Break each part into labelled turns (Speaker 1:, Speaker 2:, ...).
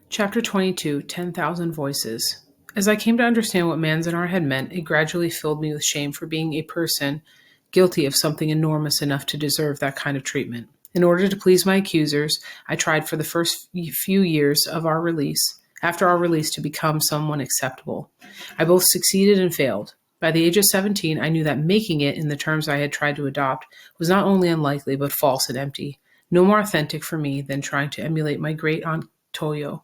Speaker 1: Chapter 22 10,000 Voices. As I came to understand what Manzanar had meant, it gradually filled me with shame for being a person guilty of something enormous enough to deserve that kind of treatment. In order to please my accusers, I tried for the first few years of our release, after our release, to become someone acceptable. I both succeeded and failed. By the age of 17, I knew that making it in the terms I had tried to adopt was not only unlikely, but false and empty. No more authentic for me than trying to emulate my great aunt Toyo.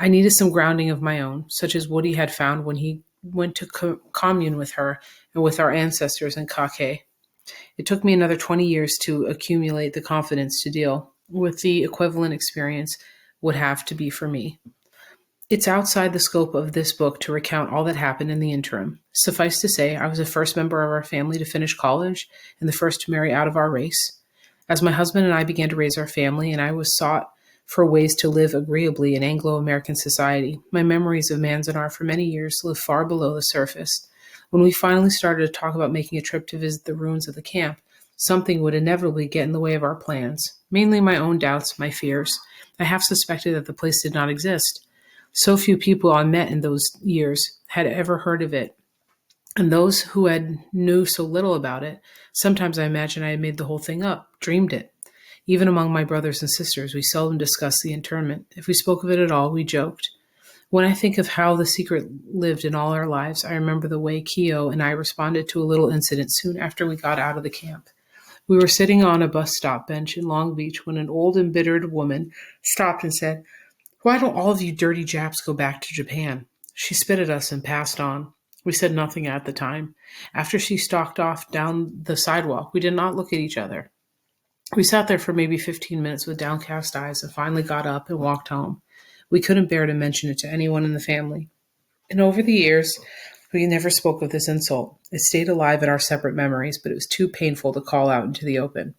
Speaker 1: I needed some grounding of my own, such as Woody had found when he went to commune with her and with our ancestors in Kake. It took me another 20 years to accumulate the confidence to deal with the equivalent experience would have to be for me. It's outside the scope of this book to recount all that happened in the interim. Suffice to say, I was the first member of our family to finish college and the first to marry out of our race. As my husband and I began to raise our family, and I was sought for ways to live agreeably in Anglo-American society, my memories of Manzanar for many years lived far below the surface. When we finally started to talk about making a trip to visit the ruins of the camp, something would inevitably get in the way of our plans, mainly my own doubts, my fears. I half suspected that the place did not exist. So few people I met in those years had ever heard of it, and those who had knew so little about it, sometimes I imagined I had made the whole thing up, dreamed it. Even among my brothers and sisters, we seldom discussed the internment. If we spoke of it at all, we joked. When I think of how the secret lived in all our lives, I remember the way Keo and I responded to a little incident soon after we got out of the camp. We were sitting on a bus stop bench in Long Beach when an old, embittered woman stopped and said, "Why don't all of you dirty Japs go back to Japan?" She spit at us and passed on. We said nothing at the time. After she stalked off down the sidewalk, we did not look at each other. We sat there for maybe 15 minutes with downcast eyes and finally got up and walked home. We couldn't bear to mention it to anyone in the family. And over the years, we never spoke of this insult. It stayed alive in our separate memories, but it was too painful to call out into the open.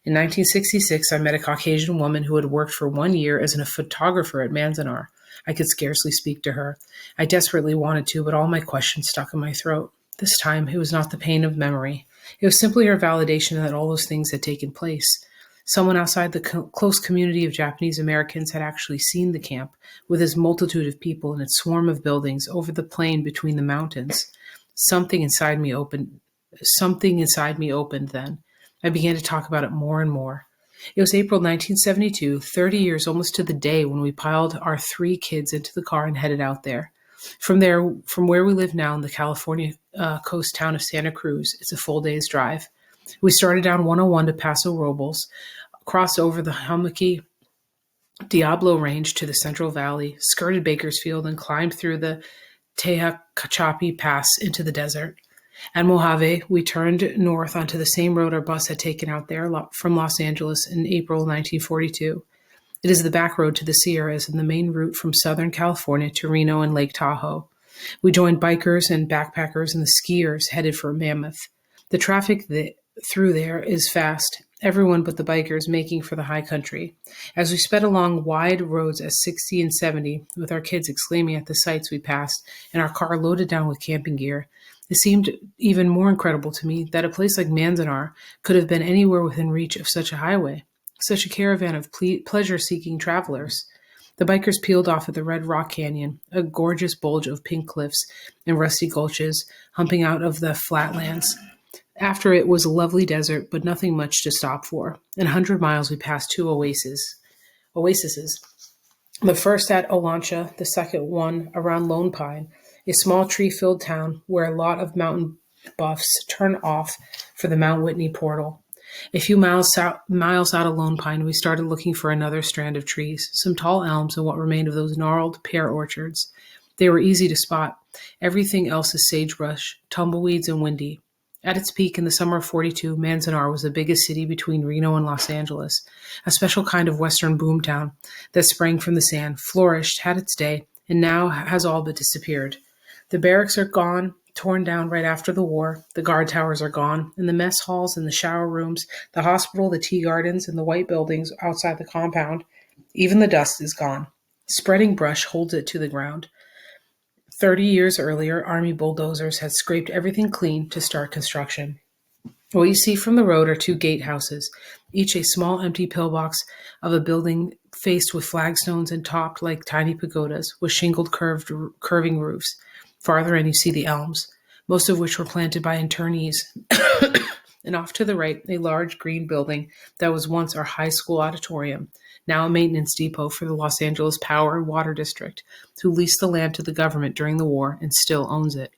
Speaker 1: In 1966, I met a Caucasian woman who had worked for 1 year as a photographer at Manzanar. I could scarcely speak to her. I desperately wanted to, but all my questions stuck in my throat. This time, it was not the pain of memory. It was simply her validation that all those things had taken place. Someone outside the close community of Japanese Americans had actually seen the camp, with its multitude of people and its swarm of buildings over the plain between the mountains. Something inside me opened. Something inside me opened then. I began to talk about it more and more. It was April 1972, 30 years almost to the day, when we piled our 3 kids into the car and headed out there. From where we live now in the California coast town of Santa Cruz, it's a full day's drive. We started down 101 to Paso Robles, crossed over the hummocky Diablo Range to the Central Valley, skirted Bakersfield, and climbed through the Tehachapi Pass into the desert. At Mojave, we turned north onto the same road our bus had taken out there from Los Angeles in April 1942. It is the back road to the Sierras and the main route from Southern California to Reno and Lake Tahoe. We joined bikers and backpackers and the skiers headed for Mammoth. The traffic through there is fast, everyone but the bikers making for the high country. As we sped along wide roads at 60 and 70, with our kids exclaiming at the sights we passed and our car loaded down with camping gear, it seemed even more incredible to me that a place like Manzanar could have been anywhere within reach of such a highway, such a caravan of pleasure-seeking travelers. The bikers peeled off at the Red Rock Canyon, a gorgeous bulge of pink cliffs and rusty gulches humping out of the flatlands. After it was a lovely desert, but nothing much to stop for. In 100 miles, we passed 2 oases. The first at Olancha, the second one around Lone Pine, a small tree-filled town where a lot of mountain buffs turn off for the Mount Whitney portal. A few miles out of Lone Pine, we started looking for another strand of trees, some tall elms and what remained of those gnarled pear orchards. They were easy to spot. Everything else is sagebrush, tumbleweeds, and windy. At its peak in the summer of 42, Manzanar was the biggest city between Reno and Los Angeles, a special kind of western boomtown that sprang from the sand, flourished, had its day, and now has all but disappeared. The barracks are gone, torn down right after the war. The guard towers are gone, and the mess halls and the shower rooms, the hospital, the tea gardens, and the white buildings outside the compound, even the dust is gone. Spreading brush holds it to the ground. 30 years earlier, Army bulldozers had scraped everything clean to start construction. What you see from the road are 2 gatehouses, each a small empty pillbox of a building faced with flagstones and topped like tiny pagodas, with shingled curving roofs. Farther in, you see the elms, most of which were planted by internees. And off to the right, a large green building that was once our high school auditorium, now a maintenance depot for the Los Angeles Power and Water District, who leased the land to the government during the war and still owns it.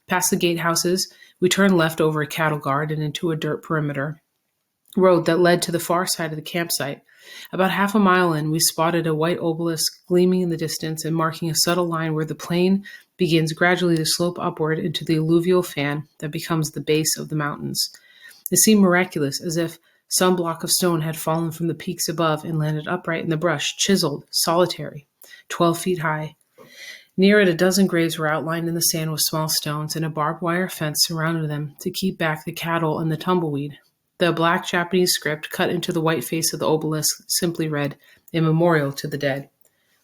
Speaker 1: Past the gatehouses, we turned left over a cattle guard and into a dirt perimeter road that led to the far side of the campsite. About half a mile in, we spotted a white obelisk gleaming in the distance and marking a subtle line where the plain begins gradually to slope upward into the alluvial fan that becomes the base of the mountains. It seemed miraculous, as if some block of stone had fallen from the peaks above and landed upright in the brush, chiseled, solitary, 12 feet high. Near it, a dozen graves were outlined in the sand with small stones, and a barbed wire fence surrounded them to keep back the cattle and the tumbleweed. The black Japanese script cut into the white face of the obelisk simply read, "A memorial to the dead."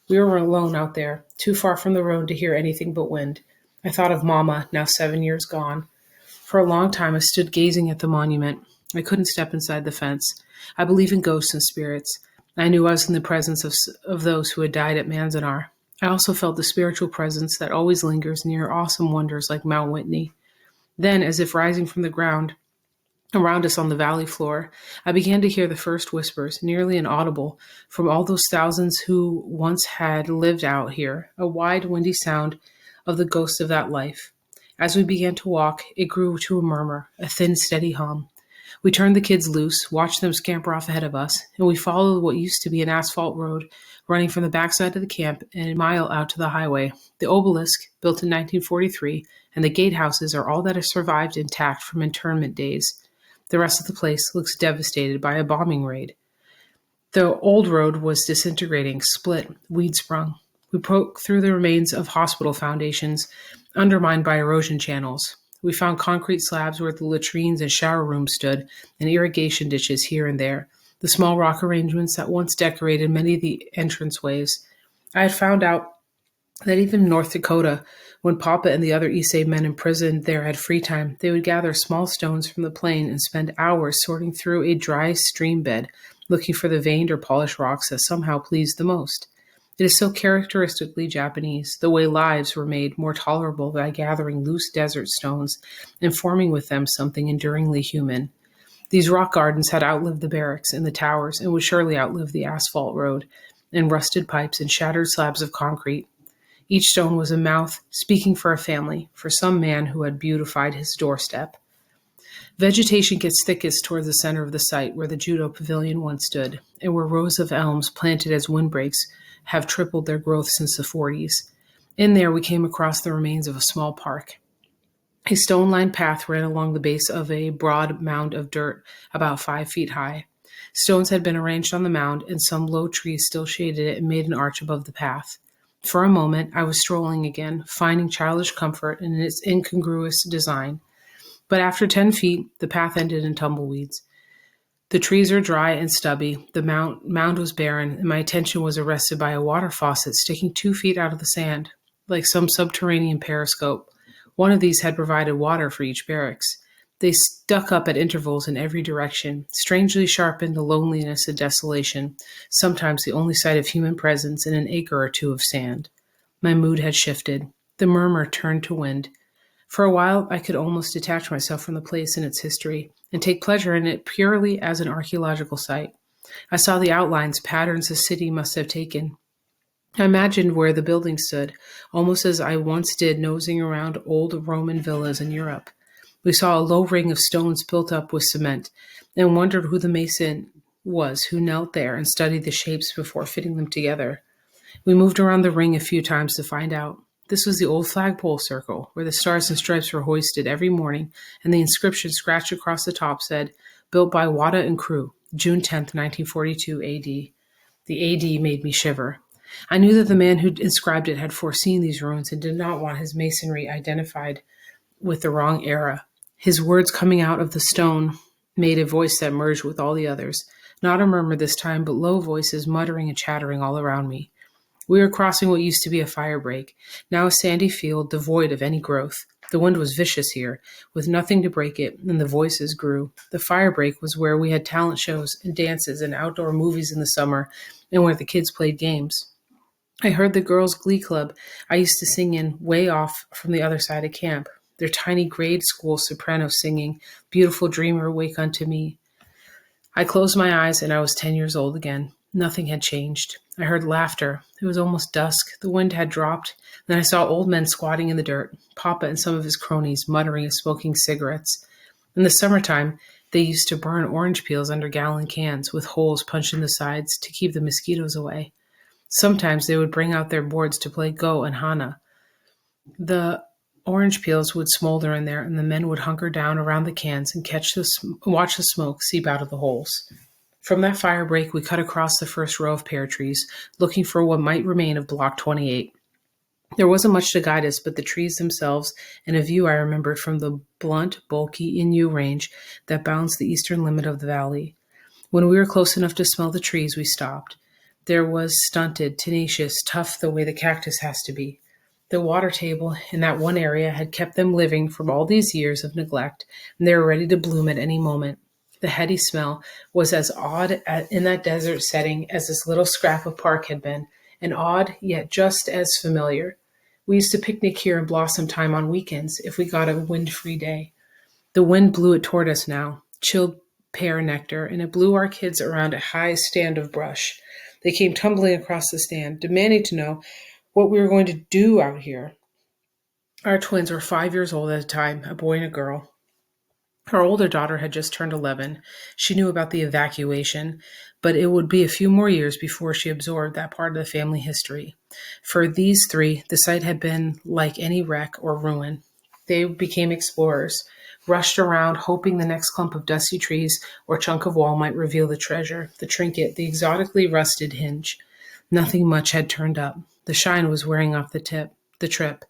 Speaker 1: We were alone out there, too far from the road to hear anything but wind. I thought of Mama, now 7 years gone. For a long time I stood gazing at the monument. I couldn't step inside the fence. I believe in ghosts and spirits. I knew I was in the presence of those who had died at Manzanar. I also felt the spiritual presence that always lingers near awesome wonders like Mount Whitney. Then, as if rising from the ground around us on the valley floor, I began to hear the first whispers, nearly inaudible, from all those thousands who once had lived out here, a wide, windy sound of the ghost of that life. As we began to walk, it grew to a murmur, a thin, steady hum. We turned the kids loose, watched them scamper off ahead of us, and we followed what used to be an asphalt road running from the backside of the camp and a mile out to the highway. The obelisk, built in 1943, and the gatehouses are all that has survived intact from internment days. The rest of the place looks devastated by a bombing raid. The old road was disintegrating, split, weed sprung. We poked through the remains of hospital foundations, undermined by erosion channels. We found concrete slabs where the latrines and shower rooms stood, and irrigation ditches here and there, the small rock arrangements that once decorated many of the entranceways. I had found out that even in North Dakota, when Papa and the other Issei men imprisoned there had free time, they would gather small stones from the plain and spend hours sorting through a dry stream bed, looking for the veined or polished rocks that somehow pleased the most. It is so characteristically Japanese, the way lives were made more tolerable by gathering loose desert stones and forming with them something enduringly human. These rock gardens had outlived the barracks and the towers and would surely outlive the asphalt road and rusted pipes and shattered slabs of concrete. Each stone was a mouth speaking for a family, for some man who had beautified his doorstep. Vegetation gets thickest towards the center of the site where the judo pavilion once stood, and where rows of elms planted as windbreaks have tripled their growth since the 40s. In there we came across the remains of a small park. A stone-lined path ran along the base of a broad mound of dirt about 5 feet high. Stones had been arranged on the mound, and some low trees still shaded it and made an arch above the path. For a moment, I was strolling again, finding childish comfort in its incongruous design. But after 10 feet, the path ended in tumbleweeds. The trees were dry and stubby, the mound was barren, and my attention was arrested by a water faucet sticking 2 feet out of the sand, like some subterranean periscope. One of these had provided water for each barracks. They stuck up at intervals in every direction, strangely sharp in the loneliness and desolation, sometimes the only sight of human presence in an acre or two of sand. My mood had shifted. The murmur turned to wind. For a while, I could almost detach myself from the place and its history, and take pleasure in it purely as an archaeological site. I saw the outlines, patterns the city must have taken. I imagined where the building stood, almost as I once did nosing around old Roman villas in Europe. We saw a low ring of stones built up with cement, and wondered who the mason was who knelt there and studied the shapes before fitting them together. We moved around the ring a few times to find out. This was the old flagpole circle, where the stars and stripes were hoisted every morning, and the inscription scratched across the top said, "Built by Wada and Crew, June 10th, 1942 AD. The AD made me shiver. I knew that the man who inscribed it had foreseen these ruins and did not want his masonry identified with the wrong era. His words coming out of the stone made a voice that merged with all the others. Not a murmur this time, but low voices muttering and chattering all around me. We were crossing what used to be a fire break, now a sandy field devoid of any growth. The wind was vicious here, with nothing to break it, and the voices grew. The fire break was where we had talent shows and dances and outdoor movies in the summer, and where the kids played games. I heard the girls' glee club I used to sing in way off from the other side of camp, their tiny grade school soprano singing, Beautiful Dreamer, Wake Unto Me. I closed my eyes and I was 10 years old again. Nothing had changed. I heard laughter. It was almost dusk. The wind had dropped. Then I saw old men squatting in the dirt, Papa and some of his cronies muttering and smoking cigarettes. In the summertime, they used to burn orange peels under gallon cans with holes punched in the sides to keep the mosquitoes away. Sometimes they would bring out their boards to play Go and Hana. The orange peels would smolder in there, and the men would hunker down around the cans and watch the smoke seep out of the holes. From that fire break, we cut across the first row of pear trees, looking for what might remain of Block 28. There wasn't much to guide us but the trees themselves and a view I remembered from the blunt, bulky Innu range that bounds the eastern limit of the valley. When we were close enough to smell the trees, we stopped. There was stunted, tenacious, tough the way the cactus has to be. The water table in that one area had kept them living from all these years of neglect, and they were ready to bloom at any moment. The heady smell was as in that desert setting as this little scrap of park had been, and odd yet just as familiar. We used to picnic here in blossom time on weekends if we got a wind-free day. The wind blew it toward us now, chilled pear nectar, and it blew our kids around a high stand of brush. They came tumbling across the stand, demanding to know what we were going to do out here. Our twins were 5 years old at the time, a boy and a girl. Her older daughter had just turned 11. She knew about the evacuation, but it would be a few more years before she absorbed that part of the family history. For these three, the site had been like any wreck or ruin. They became explorers, rushed around hoping the next clump of dusty trees or chunk of wall might reveal the treasure, the trinket, the exotically rusted hinge. Nothing much had turned up. The shine was wearing off the trip.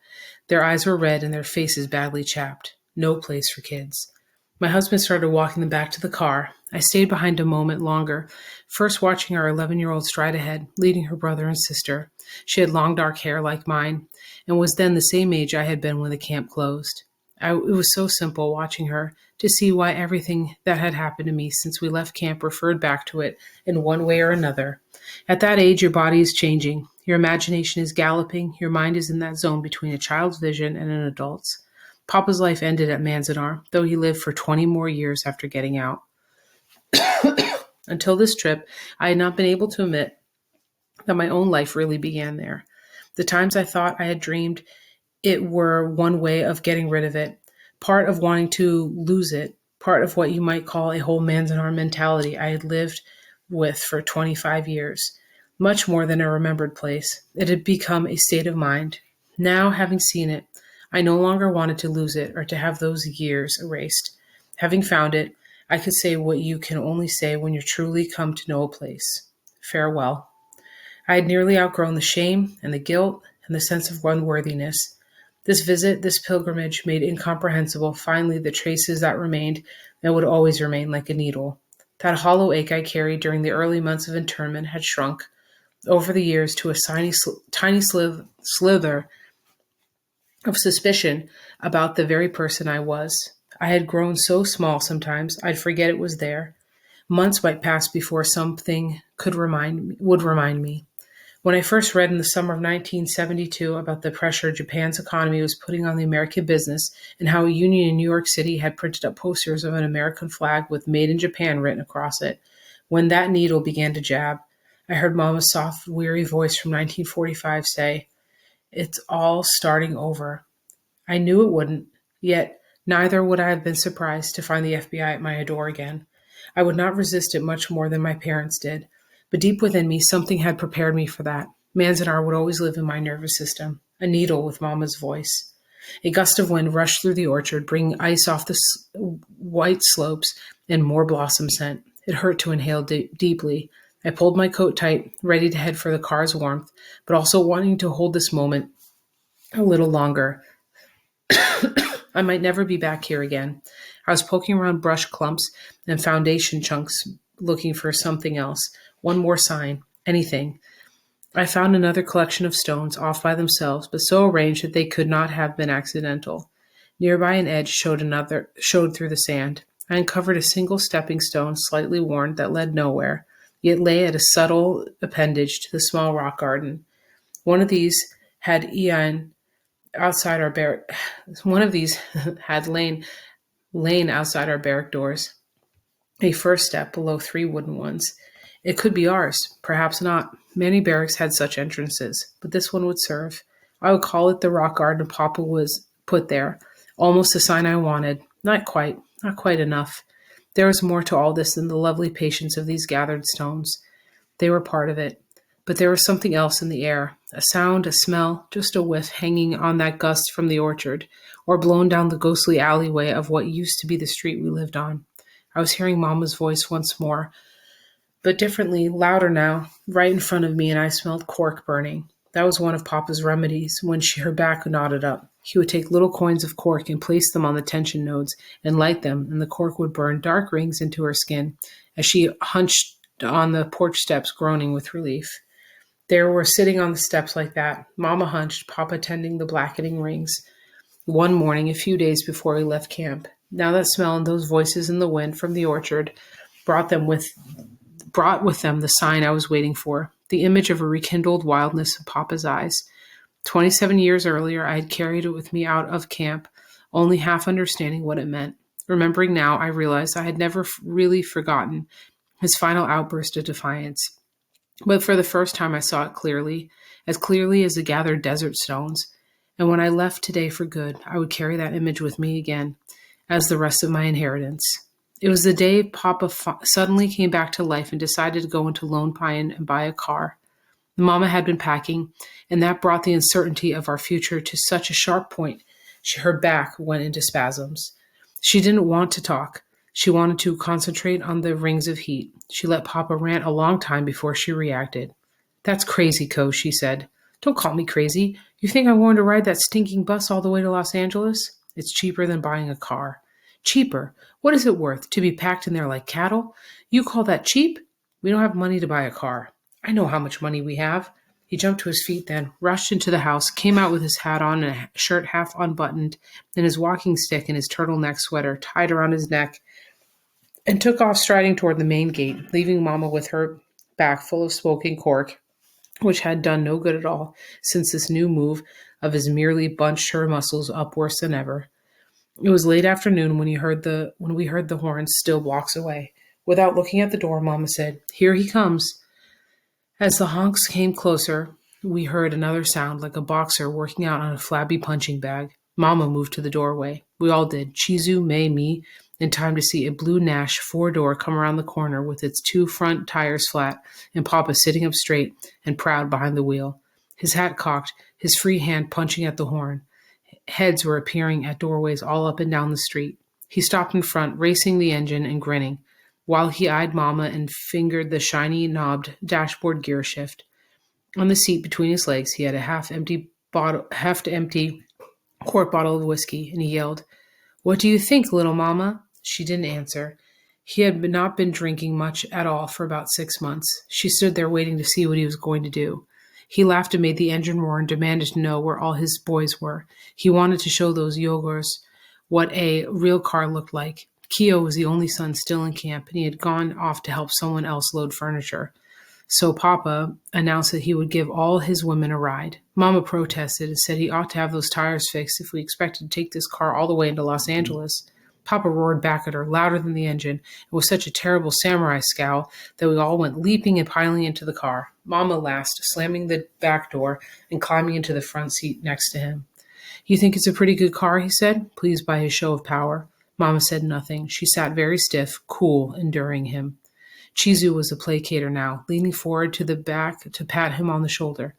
Speaker 1: Their eyes were red and their faces badly chapped. No place for kids. My husband started walking them back to the car. I stayed behind a moment longer, first watching our 11-year-old stride ahead, leading her brother and sister. She had long dark hair like mine, and was then the same age I had been when the camp closed. It was so simple watching her to see why everything that had happened to me since we left camp referred back to it in one way or another. At that age, your body is changing. Your imagination is galloping. Your mind is in that zone between a child's vision and an adult's. Papa's life ended at Manzanar, though he lived for 20 more years after getting out. Until this trip, I had not been able to admit that my own life really began there. The times I thought I had dreamed it were one way of getting rid of it, part of wanting to lose it, part of what you might call a whole Manzanar mentality I had lived with for 25 years. Much more than a remembered place. It had become a state of mind. Now, having seen it, I no longer wanted to lose it or to have those years erased. Having found it, I could say what you can only say when you truly come to know a place. Farewell. I had nearly outgrown the shame and the guilt and the sense of unworthiness. This visit, this pilgrimage, made incomprehensible finally the traces that remained and would always remain like a needle. That hollow ache I carried during the early months of internment had shrunk over the years to a tiny slither of suspicion about the very person I was. I had grown so small sometimes I'd forget it was there. Months might pass before something would remind me. When I first read in the summer of 1972 about the pressure Japan's economy was putting on the American business and how a union in New York City had printed up posters of an American flag with Made in Japan written across it, when that needle began to jab, I heard Mama's soft, weary voice from 1945 say, "It's all starting over." I knew it wouldn't, yet neither would I have been surprised to find the FBI at my door again. I would not resist it much more than my parents did, but deep within me something had prepared me for that. Manzanar would always live in my nervous system, a needle with Mama's voice. A gust of wind rushed through the orchard, bringing ice off the white slopes and more blossom scent. It hurt to inhale deeply. I pulled my coat tight, ready to head for the car's warmth, but also wanting to hold this moment a little longer. I might never be back here again. I was poking around brush clumps and foundation chunks looking for something else. One more sign. Anything. I found another collection of stones off by themselves, but so arranged that they could not have been accidental. Nearby an edge showed through the sand. I uncovered a single stepping stone, slightly worn, that led nowhere, yet lay at a subtle appendage to the small rock garden. One of these had Ian outside our barrack. One of these had lain outside our barrack doors, a first step below three wooden ones. It could be ours, perhaps not. Many barracks had such entrances, but this one would serve. I would call it the rock garden Papa was put there, almost the sign I wanted. Not quite enough. There was more to all this than the lovely patience of these gathered stones. They were part of it. But there was something else in the air, a sound, a smell, just a whiff hanging on that gust from the orchard, or blown down the ghostly alleyway of what used to be the street we lived on. I was hearing Mamma's voice once more, but differently, louder now, right in front of me, and I smelled cork burning. That was one of Papa's remedies when her back knotted up. He would take little coins of cork and place them on the tension nodes and light them, and the cork would burn dark rings into her skin as she hunched on the porch steps, groaning with relief. There were sitting on the steps like that, Mama hunched, Papa tending the blackening rings, one morning a few days before we left camp. Now that smell and those voices in the wind from the orchard brought with them the sign I was waiting for, the image of a rekindled wildness in Papa's eyes. 27 years earlier, I had carried it with me out of camp, only half understanding what it meant. Remembering now, I realized I had never really forgotten his final outburst of defiance. But for the first time, I saw it as clearly as the gathered desert stones. And when I left today for good, I would carry that image with me again, as the rest of my inheritance. It was the day Papa suddenly came back to life and decided to go into Lone Pine and buy a car. Mama had been packing, and that brought the uncertainty of our future to such a sharp point. Her back went into spasms. She didn't want to talk. She wanted to concentrate on the rings of heat. She let Papa rant a long time before she reacted. "That's crazy, Co," she said. "Don't call me crazy. You think I'm going to ride that stinking bus all the way to Los Angeles? It's cheaper than buying a car." "Cheaper? What is it worth? To be packed in there like cattle? You call that cheap? We don't have money to buy a car." "I know how much money we have." He jumped to his feet then, rushed into the house, came out with his hat on and a shirt half unbuttoned, and his walking stick and his turtleneck sweater tied around his neck, and took off striding toward the main gate, leaving Mama with her back full of smoking cork, which had done no good at all, since this new move of his merely bunched her muscles up worse than ever. It was late afternoon when we heard the horns still blocks away. Without looking at the door, Mama said, "Here he comes." As the honks came closer, we heard another sound like a boxer working out on a flabby punching bag. Mama moved to the doorway. We all did, Chizu, May, me, in time to see a blue Nash four-door come around the corner with its two front tires flat and Papa sitting up straight and proud behind the wheel, his hat cocked, his free hand punching at the horn. Heads were appearing at doorways all up and down the street. He stopped in front, racing the engine and grinning, while he eyed Mama and fingered the shiny knobbed dashboard gear shift. On the seat between his legs, he had a half-empty quart bottle of whiskey, and he yelled, "What do you think, little Mama?" She didn't answer. He had not been drinking much at all for about 6 months. She stood there waiting to see what he was going to do. He laughed and made the engine roar and demanded to know where all his boys were. He wanted to show those yogurs what a real car looked like. Keo was the only son still in camp, and he had gone off to help someone else load furniture. So Papa announced that he would give all his women a ride. Mama protested and said he ought to have those tires fixed if we expected to take this car all the way into Los Angeles. Papa roared back at her, louder than the engine, and with such a terrible samurai scowl that we all went leaping and piling into the car. Mama last, slamming the back door and climbing into the front seat next to him. "You think it's a pretty good car?" he said, pleased by his show of power. Mama said nothing. She sat very stiff, cool, enduring him. Chizu was a placater now, leaning forward to the back to pat him on the shoulder.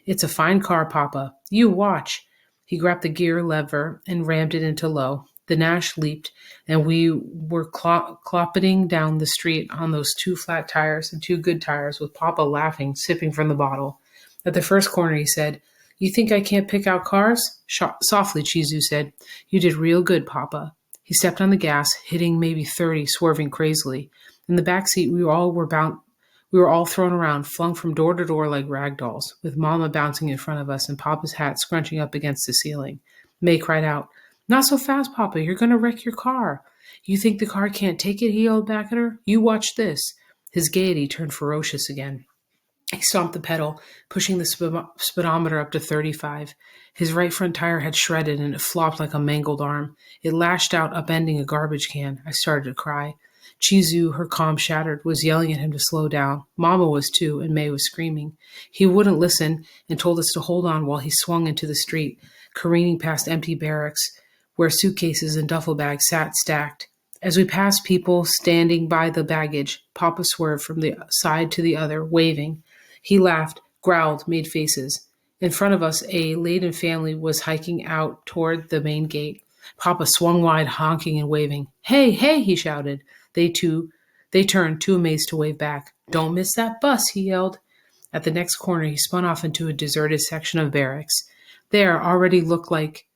Speaker 1: "It's a fine car, Papa. You watch." He grabbed the gear lever and rammed it into low. The Nash leaped, and we were cloppeting down the street on those two flat tires and two good tires, with Papa laughing, sipping from the bottle. At the first corner, he said, "You think I can't pick out cars?" Softly, Chizu said, "You did real good, Papa." He stepped on the gas, hitting maybe 30, swerving crazily. In the back seat, we were all thrown around, flung from door to door like rag dolls, with Mama bouncing in front of us and Papa's hat scrunching up against the ceiling. May cried out, Not so fast, Papa. You're going to wreck your car. You think the car can't take it? He yelled back at her. You watch this. His gaiety turned ferocious again. He stomped the pedal, pushing the speedometer up to 35. His right front tire had shredded and it flopped like a mangled arm. It lashed out, upending a garbage can. I started to cry. Chizu, her calm shattered, was yelling at him to slow down. Mama was too, and May was screaming. He wouldn't listen and told us to hold on while he swung into the street, careening past empty barracks where suitcases and duffel bags sat stacked. As we passed people standing by the baggage, Papa swerved from the side to the other, waving. He laughed, growled, made faces. In front of us, a laden family was hiking out toward the main gate. Papa swung wide, honking and waving. Hey, hey, he shouted. They turned, too amazed to wave back. Don't miss that bus, he yelled. At the next corner, he spun off into a deserted section of barracks. There already looked like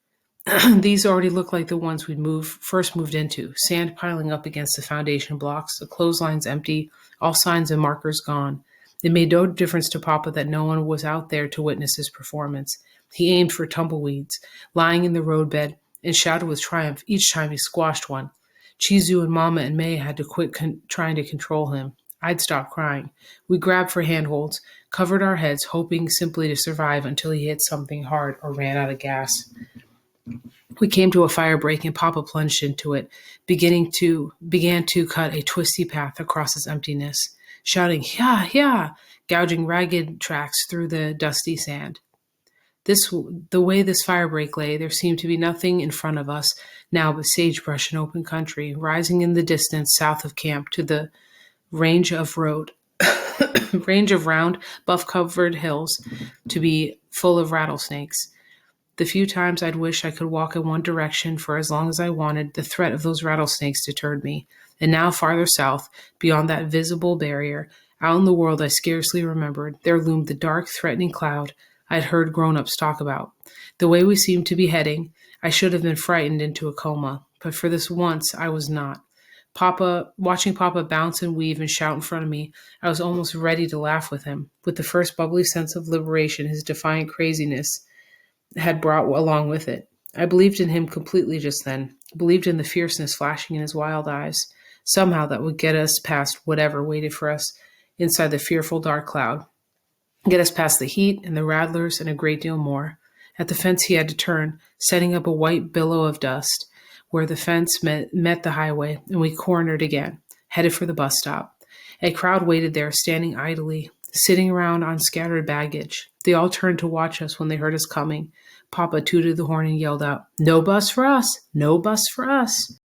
Speaker 1: These already looked like the ones we'd first moved into, sand piling up against the foundation blocks, the clotheslines empty, all signs and markers gone. It made no difference to Papa that no one was out there to witness his performance. He aimed for tumbleweeds, lying in the roadbed, and shouted with triumph each time he squashed one. Chizu and Mama and May had to quit trying to control him. I'd stopped crying. We grabbed for handholds, covered our heads, hoping simply to survive until he hit something hard or ran out of gas. We came to a fire break and Papa plunged into it, began to cut a twisty path across its emptiness, shouting, "Yeah, yeah," gouging ragged tracks through the dusty sand. The way this fire break lay, there seemed to be nothing in front of us now but sagebrush and open country, rising in the distance south of camp to the range of road, range of round, buff-covered hills to be full of rattlesnakes. The few times I'd wish I could walk in one direction for as long as I wanted, the threat of those rattlesnakes deterred me. And now farther south, beyond that visible barrier, out in the world I scarcely remembered, there loomed the dark, threatening cloud I'd heard grown-ups talk about. The way we seemed to be heading, I should have been frightened into a coma, but for this once I was not. Watching Papa bounce and weave and shout in front of me, I was almost ready to laugh with him, with the first bubbly sense of liberation his defiant craziness had brought along with it. I believed in him completely just then, believed in the fierceness flashing in his wild eyes. Somehow that would get us past whatever waited for us inside the fearful dark cloud, get us past the heat and the rattlers and a great deal more. At the fence he had to turn, setting up a white billow of dust, where the fence met the highway, and we cornered again, headed for the bus stop. A crowd waited there, standing idly, sitting around on scattered baggage. They all turned to watch us when they heard us coming. Papa tooted the horn and yelled out, "No bus for us! No bus for us!"